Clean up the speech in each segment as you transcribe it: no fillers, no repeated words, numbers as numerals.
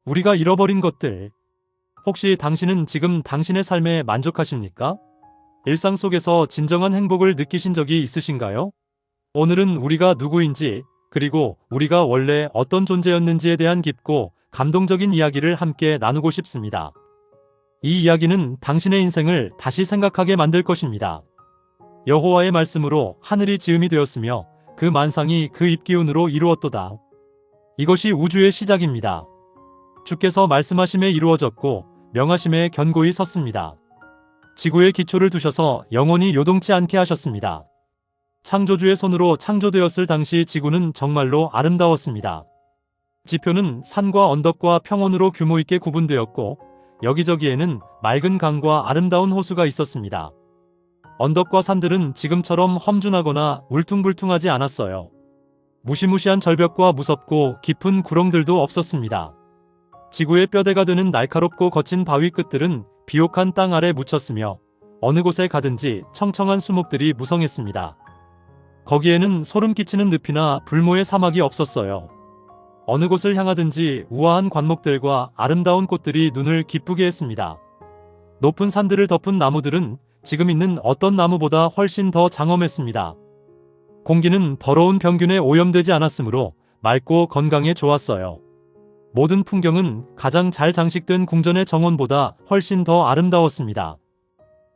우리가 잃어버린 것들. 혹시 당신은 지금 당신의 삶에 만족하십니까? 일상 속에서 진정한 행복을 느끼신 적이 있으신가요? 오늘은 우리가 누구인지, 그리고 우리가 원래 어떤 존재였는지에 대한 깊고 감동적인 이야기를 함께 나누고 싶습니다. 이 이야기는 당신의 인생을 다시 생각하게 만들 것입니다. 여호와의 말씀으로 하늘이 지음이 되었으며 그 만상이 그 입기운으로 이루었도다. 이것이 우주의 시작입니다. 주께서 말씀하심에 이루어졌고 명하심에 견고히 섰습니다. 지구의 기초를 두셔서 영원히 요동치 않게 하셨습니다. 창조주의 손으로 창조되었을 당시 지구는 정말로 아름다웠습니다. 지표는 산과 언덕과 평원으로 규모 있게 구분되었고 여기저기에는 맑은 강과 아름다운 호수가 있었습니다. 언덕과 산들은 지금처럼 험준하거나 울퉁불퉁하지 않았어요. 무시무시한 절벽과 무섭고 깊은 구렁들도 없었습니다. 지구의 뼈대가 되는 날카롭고 거친 바위 끝들은 비옥한 땅 아래 묻혔으며 어느 곳에 가든지 청청한 수목들이 무성했습니다. 거기에는 소름 끼치는 늪이나 불모의 사막이 없었어요. 어느 곳을 향하든지 우아한 관목들과 아름다운 꽃들이 눈을 기쁘게 했습니다. 높은 산들을 덮은 나무들은 지금 있는 어떤 나무보다 훨씬 더 장엄했습니다. 공기는 더러운 병균에 오염되지 않았으므로 맑고 건강에 좋았어요. 모든 풍경은 가장 잘 장식된 궁전의 정원보다 훨씬 더 아름다웠습니다.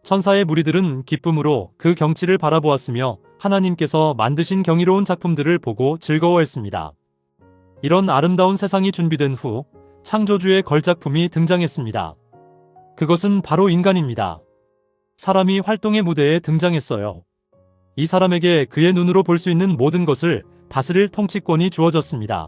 천사의 무리들은 기쁨으로 그 경치를 바라보았으며 하나님께서 만드신 경이로운 작품들을 보고 즐거워했습니다. 이런 아름다운 세상이 준비된 후 창조주의 걸작품이 등장했습니다. 그것은 바로 인간입니다. 사람이 활동의 무대에 등장했어요. 이 사람에게 그의 눈으로 볼 수 있는 모든 것을 다스릴 통치권이 주어졌습니다.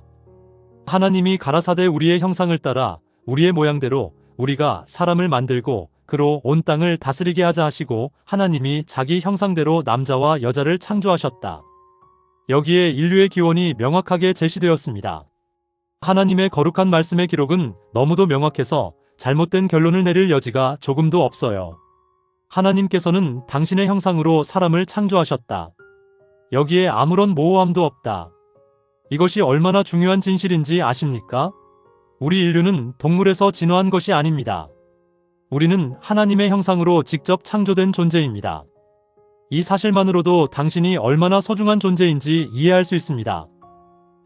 하나님이 가라사대 우리의 형상을 따라 우리의 모양대로 우리가 사람을 만들고 그로 온 땅을 다스리게 하자 하시고 하나님이 자기 형상대로 남자와 여자를 창조하셨다. 여기에 인류의 기원이 명확하게 제시되었습니다. 하나님의 거룩한 말씀의 기록은 너무도 명확해서 잘못된 결론을 내릴 여지가 조금도 없어요. 하나님께서는 당신의 형상으로 사람을 창조하셨다. 여기에 아무런 모호함도 없다. 이것이 얼마나 중요한 진실인지 아십니까? 우리 인류는 동물에서 진화한 것이 아닙니다. 우리는 하나님의 형상으로 직접 창조된 존재입니다. 이 사실만으로도 당신이 얼마나 소중한 존재인지 이해할 수 있습니다.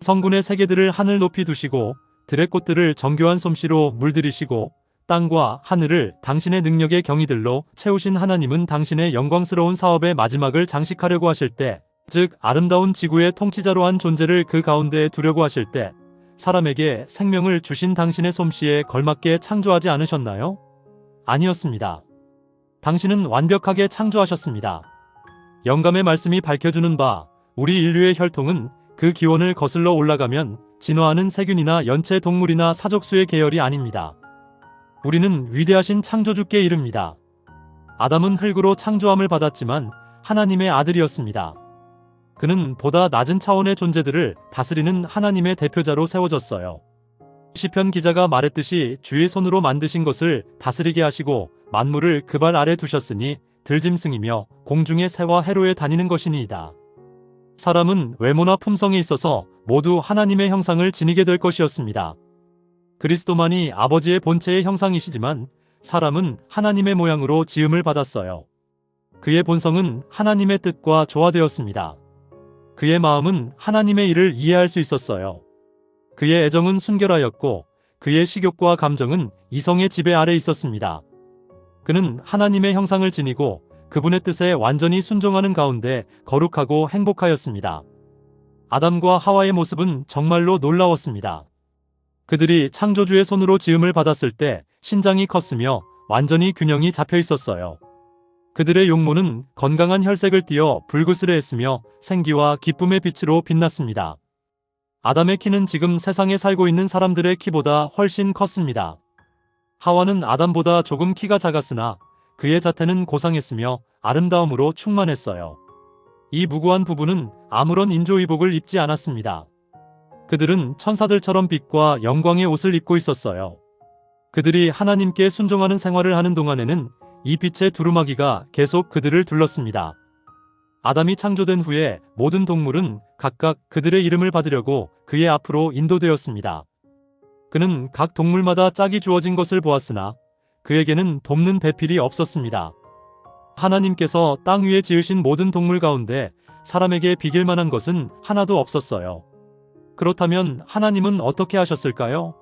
성군의 세계들을 하늘 높이 두시고 들의 꽃들을 정교한 솜씨로 물들이시고 땅과 하늘을 당신의 능력의 경이들로 채우신 하나님은 당신의 영광스러운 사업의 마지막을 장식하려고 하실 때, 즉 아름다운 지구의 통치자로 한 존재를 그 가운데에 두려고 하실 때 사람에게 생명을 주신 당신의 솜씨에 걸맞게 창조하지 않으셨나요? 아니었습니다. 당신은 완벽하게 창조하셨습니다. 영감의 말씀이 밝혀주는 바 우리 인류의 혈통은 그 기원을 거슬러 올라가면 진화하는 세균이나 연체 동물이나 사족수의 계열이 아닙니다. 우리는 위대하신 창조주께 이릅니다. 아담은 흙으로 창조함을 받았지만 하나님의 아들이었습니다. 그는 보다 낮은 차원의 존재들을 다스리는 하나님의 대표자로 세워졌어요. 시편 기자가 말했듯이 주의 손으로 만드신 것을 다스리게 하시고 만물을 그 발 아래 두셨으니 들짐승이며 공중의 새와 해로에 다니는 것이니이다. 사람은 외모나 품성에 있어서 모두 하나님의 형상을 지니게 될 것이었습니다. 그리스도만이 아버지의 본체의 형상이시지만 사람은 하나님의 모양으로 지음을 받았어요. 그의 본성은 하나님의 뜻과 조화되었습니다. 그의 마음은 하나님의 일을 이해할 수 있었어요. 그의 애정은 순결하였고 그의 식욕과 감정은 이성의 지배 아래 있었습니다. 그는 하나님의 형상을 지니고 그분의 뜻에 완전히 순종하는 가운데 거룩하고 행복하였습니다. 아담과 하와의 모습은 정말로 놀라웠습니다. 그들이 창조주의 손으로 지음을 받았을 때 신장이 컸으며 완전히 균형이 잡혀 있었어요. 그들의 용모는 건강한 혈색을 띠어 불그스레했으며 생기와 기쁨의 빛으로 빛났습니다. 아담의 키는 지금 세상에 살고 있는 사람들의 키보다 훨씬 컸습니다. 하와는 아담보다 조금 키가 작았으나 그의 자태는 고상했으며 아름다움으로 충만했어요. 이 무고한 부부는 아무런 인조의복을 입지 않았습니다. 그들은 천사들처럼 빛과 영광의 옷을 입고 있었어요. 그들이 하나님께 순종하는 생활을 하는 동안에는 이 빛의 두루마기가 계속 그들을 둘렀습니다. 아담이 창조된 후에 모든 동물은 각각 그들의 이름을 받으려고 그의 앞으로 인도되었습니다. 그는 각 동물마다 짝이 주어진 것을 보았으나 그에게는 돕는 배필이 없었습니다. 하나님께서 땅 위에 지으신 모든 동물 가운데 사람에게 비길 만한 것은 하나도 없었어요. 그렇다면 하나님은 어떻게 하셨을까요?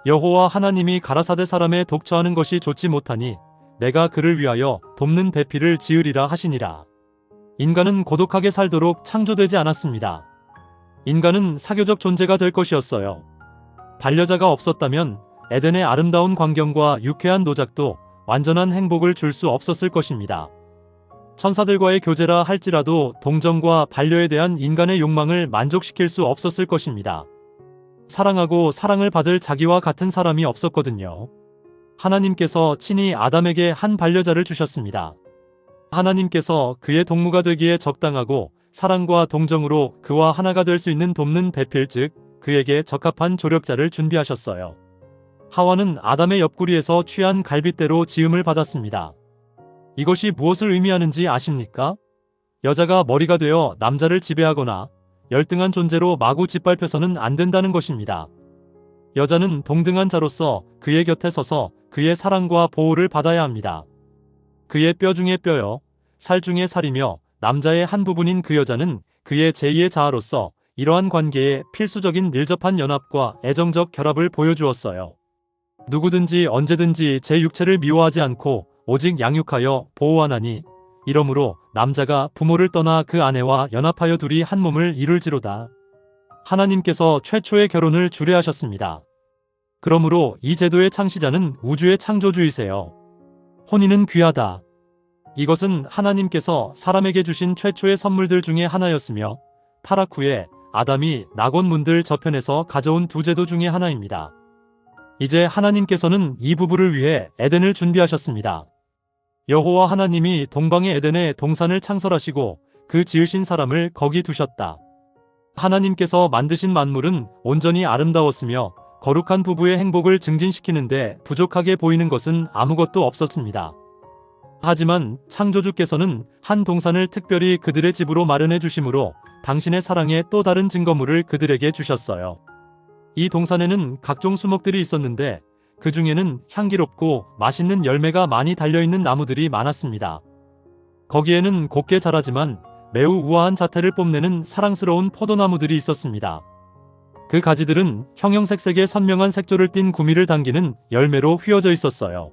여호와 하나님이 가라사대 사람에 독처하는 것이 좋지 못하니 내가 그를 위하여 돕는 배필을 지으리라 하시니라. 인간은 고독하게 살도록 창조되지 않았습니다. 인간은 사교적 존재가 될 것이었어요. 반려자가 없었다면 에덴의 아름다운 광경과 유쾌한 노작도 완전한 행복을 줄 수 없었을 것입니다. 천사들과의 교제라 할지라도 동정과 반려에 대한 인간의 욕망을 만족시킬 수 없었을 것입니다. 사랑하고 사랑을 받을 자기와 같은 사람이 없었거든요. 하나님께서 친히 아담에게 한 반려자를 주셨습니다. 하나님께서 그의 동무가 되기에 적당하고 사랑과 동정으로 그와 하나가 될 수 있는 돕는 배필 즉 그에게 적합한 조력자를 준비하셨어요. 하와는 아담의 옆구리에서 취한 갈빗대로 지음을 받았습니다. 이것이 무엇을 의미하는지 아십니까? 여자가 머리가 되어 남자를 지배하거나 열등한 존재로 마구 짓밟혀서는 안 된다는 것입니다. 여자는 동등한 자로서 그의 곁에 서서 그의 사랑과 보호를 받아야 합니다. 그의 뼈 중에 뼈여 살 중에 살이며 남자의 한 부분인 그 여자는 그의 제2의 자아로서 이러한 관계에 필수적인 밀접한 연합과 애정적 결합을 보여주었어요. 누구든지 언제든지 제 육체를 미워하지 않고 오직 양육하여 보호하나니 이러므로 남자가 부모를 떠나 그 아내와 연합하여 둘이 한 몸을 이룰지로다. 하나님께서 최초의 결혼을 주례하셨습니다. 그러므로 이 제도의 창시자는 우주의 창조주이세요. 혼인은 귀하다. 이것은 하나님께서 사람에게 주신 최초의 선물들 중에 하나였으며 타락 후에 아담이 낙원문들 저편에서 가져온 두 제도 중에 하나입니다. 이제 하나님께서는 이 부부를 위해 에덴을 준비하셨습니다. 여호와 하나님이 동방의 에덴에 동산을 창설하시고 그 지으신 사람을 거기 두셨다. 하나님께서 만드신 만물은 온전히 아름다웠으며 거룩한 부부의 행복을 증진시키는데 부족하게 보이는 것은 아무것도 없었습니다. 하지만 창조주께서는 한 동산을 특별히 그들의 집으로 마련해 주심으로 당신의 사랑의 또 다른 증거물을 그들에게 주셨어요. 이 동산에는 각종 수목들이 있었는데 그 중에는 향기롭고 맛있는 열매가 많이 달려있는 나무들이 많았습니다. 거기에는 곱게 자라지만 매우 우아한 자태를 뽐내는 사랑스러운 포도나무들이 있었습니다. 그 가지들은 형형색색의 선명한 색조를 띤 구미를 당기는 열매로 휘어져 있었어요.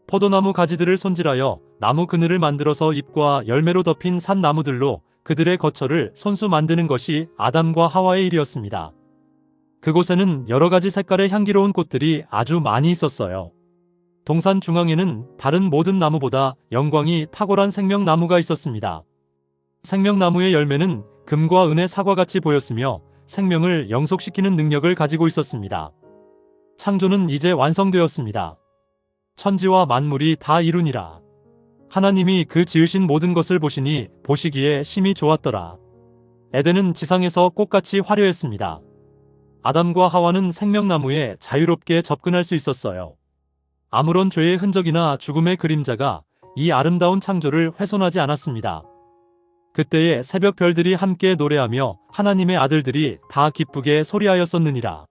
포도나무 가지들을 손질하여 나무 그늘을 만들어서 잎과 열매로 덮인 산나무들로 그들의 거처를 손수 만드는 것이 아담과 하와의 일이었습니다. 그곳에는 여러 가지 색깔의 향기로운 꽃들이 아주 많이 있었어요. 동산 중앙에는 다른 모든 나무보다 영광이 탁월한 생명나무가 있었습니다. 생명나무의 열매는 금과 은의 사과같이 보였으며 생명을 영속시키는 능력을 가지고 있었습니다. 창조는 이제 완성되었습니다. 천지와 만물이 다 이루니라. 하나님이 그 지으신 모든 것을 보시니 보시기에 심히 좋았더라. 에덴은 지상에서 꽃같이 화려했습니다. 아담과 하와는 생명나무에 자유롭게 접근할 수 있었어요. 아무런 죄의 흔적이나 죽음의 그림자가 이 아름다운 창조를 훼손하지 않았습니다. 그때에 새벽 별들이 함께 노래하며 하나님의 아들들이 다 기쁘게 소리하였었느니라.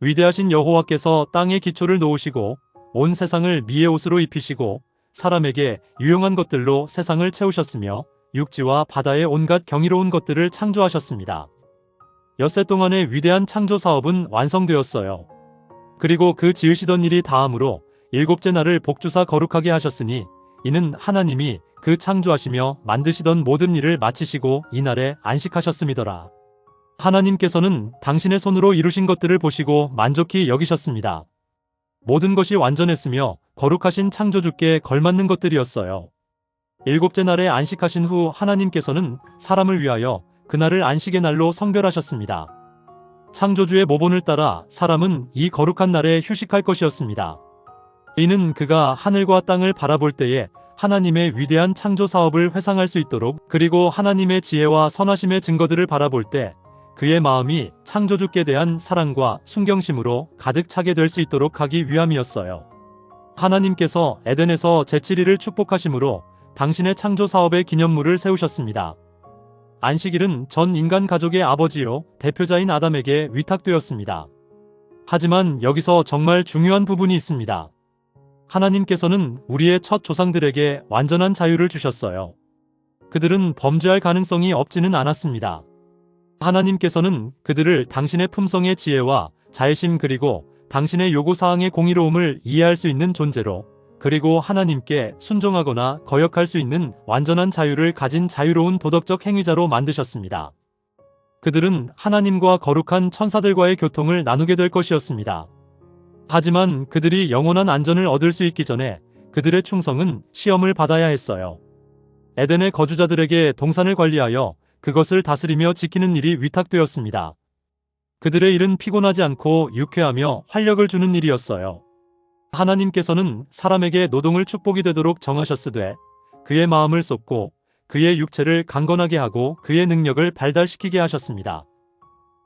위대하신 여호와께서 땅에 기초를 놓으시고 온 세상을 미의 옷으로 입히시고 사람에게 유용한 것들로 세상을 채우셨으며 육지와 바다의 온갖 경이로운 것들을 창조하셨습니다. 엿새 동안의 위대한 창조 사업은 완성되었어요. 그리고 그 지으시던 일이 다함으로 일곱째 날을 복주사 거룩하게 하셨으니 이는 하나님이 그 창조하시며 만드시던 모든 일을 마치시고 이날에 안식하셨음이더라. 하나님께서는 당신의 손으로 이루신 것들을 보시고 만족히 여기셨습니다. 모든 것이 완전했으며 거룩하신 창조주께 걸맞는 것들이었어요. 일곱째 날에 안식하신 후 하나님께서는 사람을 위하여 그날을 안식의 날로 성별하셨습니다. 창조주의 모본을 따라 사람은 이 거룩한 날에 휴식할 것이었습니다. 이는 그가 하늘과 땅을 바라볼 때에 하나님의 위대한 창조 사업을 회상할 수 있도록 그리고 하나님의 지혜와 선하심의 증거들을 바라볼 때 그의 마음이 창조주께 대한 사랑과 순경심으로 가득 차게 될 수 있도록 하기 위함이었어요. 하나님께서 에덴에서 제7일을 축복하심으로 당신의 창조 사업의 기념물을 세우셨습니다. 안식일은 전 인간 가족의 아버지요 대표자인 아담에게 위탁되었습니다. 하지만 여기서 정말 중요한 부분이 있습니다. 하나님께서는 우리의 첫 조상들에게 완전한 자유를 주셨어요. 그들은 범죄할 가능성이 없지는 않았습니다. 하나님께서는 그들을 당신의 품성의 지혜와 자애심 그리고 당신의 요구사항의 공의로움을 이해할 수 있는 존재로, 그리고 하나님께 순종하거나 거역할 수 있는 완전한 자유를 가진 자유로운 도덕적 행위자로 만드셨습니다. 그들은 하나님과 거룩한 천사들과의 교통을 나누게 될 것이었습니다. 하지만 그들이 영원한 안전을 얻을 수 있기 전에 그들의 충성은 시험을 받아야 했어요. 에덴의 거주자들에게 동산을 관리하여 그것을 다스리며 지키는 일이 위탁되었습니다. 그들의 일은 피곤하지 않고 유쾌하며 활력을 주는 일이었어요. 하나님께서는 사람에게 노동을 축복이 되도록 정하셨으되 그의 마음을 쏟고 그의 육체를 강건하게 하고 그의 능력을 발달시키게 하셨습니다.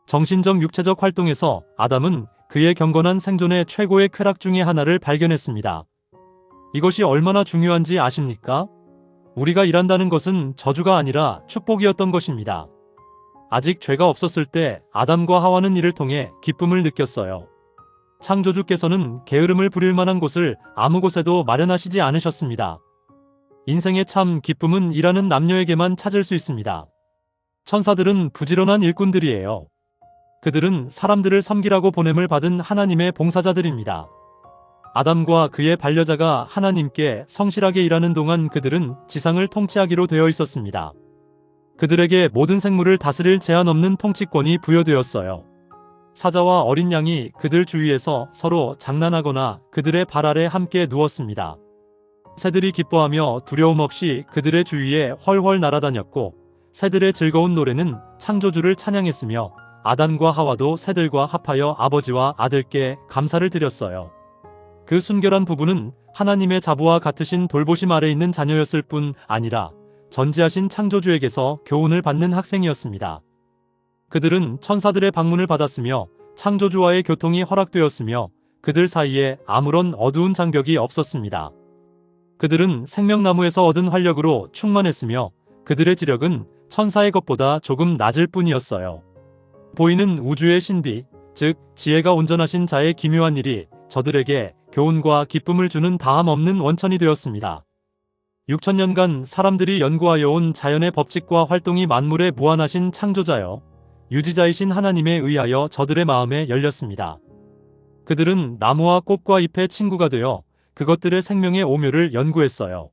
정신적 육체적 활동에서 아담은 그의 경건한 생존의 최고의 쾌락 중의 하나를 발견했습니다. 이것이 얼마나 중요한지 아십니까? 우리가 일한다는 것은 저주가 아니라 축복이었던 것입니다. 아직 죄가 없었을 때 아담과 하와는 이를 통해 기쁨을 느꼈어요. 창조주께서는 게으름을 부릴 만한 곳을 아무 곳에도 마련하시지 않으셨습니다. 인생의 참 기쁨은 일하는 남녀에게만 찾을 수 있습니다. 천사들은 부지런한 일꾼들이에요. 그들은 사람들을 섬기라고 보냄을 받은 하나님의 봉사자들입니다. 아담과 그의 반려자가 하나님께 성실하게 일하는 동안 그들은 지상을 통치하기로 되어 있었습니다. 그들에게 모든 생물을 다스릴 제한 없는 통치권이 부여되었어요. 사자와 어린 양이 그들 주위에서 서로 장난하거나 그들의 발 아래 함께 누웠습니다. 새들이 기뻐하며 두려움 없이 그들의 주위에 훨훨 날아다녔고, 새들의 즐거운 노래는 창조주를 찬양했으며 아담과 하와도 새들과 합하여 아버지와 아들께 감사를 드렸어요. 그 순결한 부부는 하나님의 자부와 같으신 돌보심 아래 있는 자녀였을 뿐 아니라 전지하신 창조주에게서 교훈을 받는 학생이었습니다. 그들은 천사들의 방문을 받았으며 창조주와의 교통이 허락되었으며 그들 사이에 아무런 어두운 장벽이 없었습니다. 그들은 생명나무에서 얻은 활력으로 충만했으며 그들의 지력은 천사의 것보다 조금 낮을 뿐이었어요. 보이는 우주의 신비, 즉 지혜가 온전하신 자의 기묘한 일이 저들에게 교훈과 기쁨을 주는 다함 없는 원천이 되었습니다. 6천년간 사람들이 연구하여 온 자연의 법칙과 활동이 만물의 무한하신 창조자여 유지자이신 하나님에 의하여 저들의 마음에 열렸습니다. 그들은 나무와 꽃과 잎의 친구가 되어 그것들의 생명의 오묘를 연구했어요.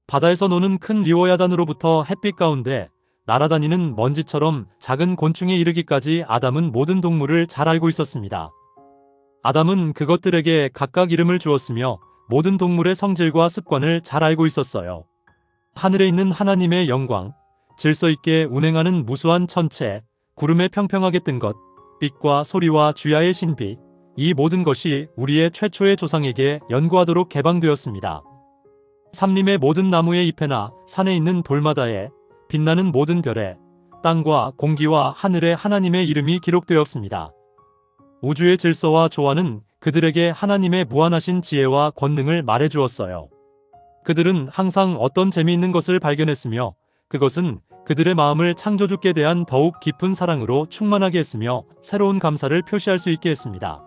바다에서 노는 큰 리워야단으로부터 햇빛 가운데 날아다니는 먼지처럼 작은 곤충에 이르기까지 아담은 모든 동물을 잘 알고 있었습니다. 아담은 그것들에게 각각 이름을 주었으며 모든 동물의 성질과 습관을 잘 알고 있었어요. 하늘에 있는 하나님의 영광, 질서 있게 운행하는 무수한 천체, 구름에 평평하게 뜬 것, 빛과 소리와 주야의 신비, 이 모든 것이 우리의 최초의 조상에게 연구하도록 개방되었습니다. 삼림의 모든 나무의 잎에나 산에 있는 돌마다에 빛나는 모든 별에 땅과 공기와 하늘에 하나님의 이름이 기록되었습니다. 우주의 질서와 조화는 그들에게 하나님의 무한하신 지혜와 권능을 말해주었어요. 그들은 항상 어떤 재미있는 것을 발견했으며 그것은 그들의 마음을 창조주께 대한 더욱 깊은 사랑으로 충만하게 했으며 새로운 감사를 표시할 수 있게 했습니다.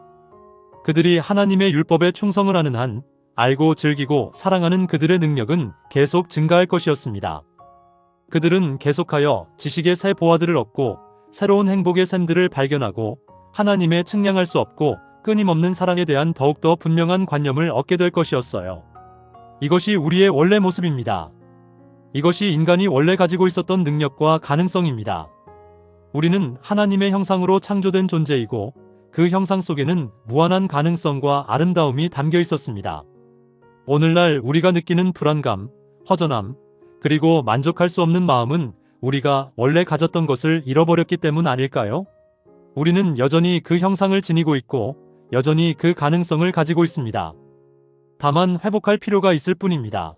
그들이 하나님의 율법에 충성을 하는 한 알고 즐기고 사랑하는 그들의 능력은 계속 증가할 것이었습니다. 그들은 계속하여 지식의 새 보화들을 얻고 새로운 행복의 샘들을 발견하고 하나님의 측량할 수 없고 끊임없는 사랑에 대한 더욱더 분명한 관념을 얻게 될 것이었어요. 이것이 우리의 원래 모습입니다. 이것이 인간이 원래 가지고 있었던 능력과 가능성입니다. 우리는 하나님의 형상으로 창조된 존재이고 그 형상 속에는 무한한 가능성과 아름다움이 담겨 있었습니다. 오늘날 우리가 느끼는 불안감, 허전함, 그리고 만족할 수 없는 마음은 우리가 원래 가졌던 것을 잃어버렸기 때문 아닐까요? 우리는 여전히 그 형상을 지니고 있고 여전히 그 가능성을 가지고 있습니다. 다만 회복할 필요가 있을 뿐입니다.